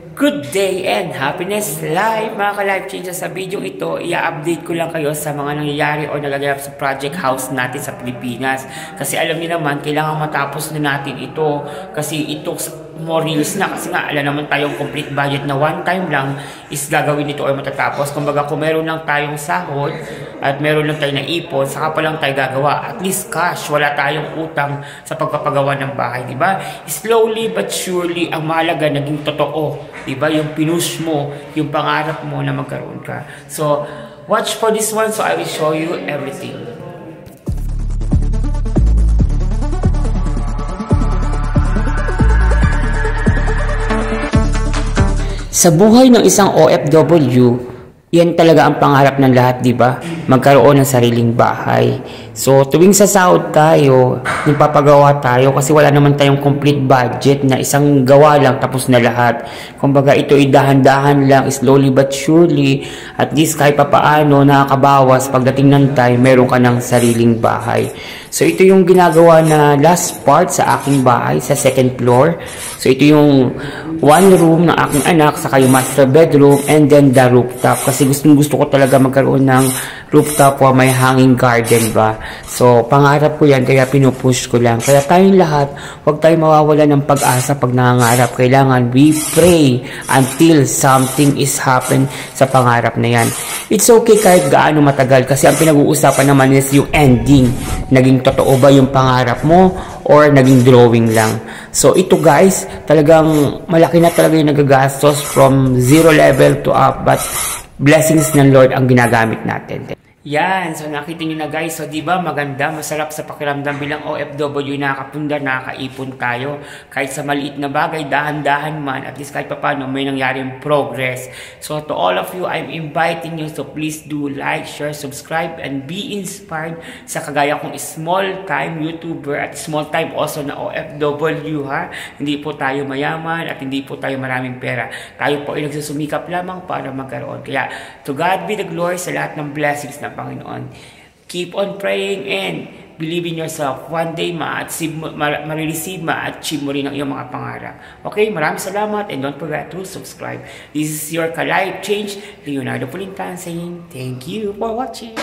Good day and happiness life mga ka-life changer. Sa video ito, i-update ko lang kayo sa mga nangyayari o nagaganap sa project house natin sa Pilipinas. Kasi alam niyo naman, kailangan matapos na natin ito. Kasi ito more reels na. Kasi nga, alam naman tayong complete budget na one time lang is gagawin ito or matatapos. Kumbaga, kung meron lang tayong sahod at meron lang tayong naipon, saka pa lang tayo gagawa. At least cash, wala tayong utang sa pagpapagawa ng bahay, diba? Slowly but surely, ang mahalaga naging totoo. Diba? Yung pinush mo, yung pangarap mo na magkaroon ka. So, watch for this one so I will show you everything. Sa buhay ng isang OFW, yan talaga ang pangarap ng lahat, di ba? Magkaroon ng sariling bahay. So, tuwing sasahod tayo, nagpapagawa tayo kasi wala naman tayong complete budget na isang gawa lang tapos na lahat. Kumbaga, ito ay dahan-dahan lang, slowly but surely, at least kahit papaano nakakabawas pagdating ng time, meron ka ng sariling bahay. So, ito yung ginagawa na last part sa aking bahay, sa second floor. So, ito yung one room ng aking anak, saka yung master bedroom, and then the rooftop. Kasi gusto ko talaga magkaroon ng rooftop o may hanging garden ba. So, pangarap ko yan, kaya pinupush ko lang. Kaya tayong lahat, huwag tayong mawawala ng pag-asa pag nangangarap. Kailangan we pray until something is happen sa pangarap na yan. It's okay kahit gaano matagal kasi ang pinag-uusapan naman is yung ending. Naging totoo ba yung pangarap mo or naging drawing lang. So, ito guys, talagang malaki na talaga yung nagagastos from zero level to up, but blessings ng Lord ang ginagamit natin. Yan, so nakita nyo na guys, so diba maganda, masarap sa pakiramdam bilang OFW, nakakapunda, nakakaipon tayo. Kahit sa maliit na bagay, dahan-dahan man, at least kahit paano may nangyaring progress. So to all of you, I'm inviting you, so please do like, share, subscribe, and be inspired sa kagaya kong small time YouTuber at small time also na OFW ha. Hindi po tayo mayaman at hindi po tayo maraming pera. Tayo po ay nagsusumikap lamang para magkaroon. Kaya to God be the glory sa lahat ng blessings na Panginoon. Keep on praying and believe in yourself. One day, ma-receive, ma-achieve mo rin ang iyong mga pangarap. Okay, maraming salamat and don't forget to subscribe. This is your Ka-Life Change, Leonardo Pulintan saying thank you for watching.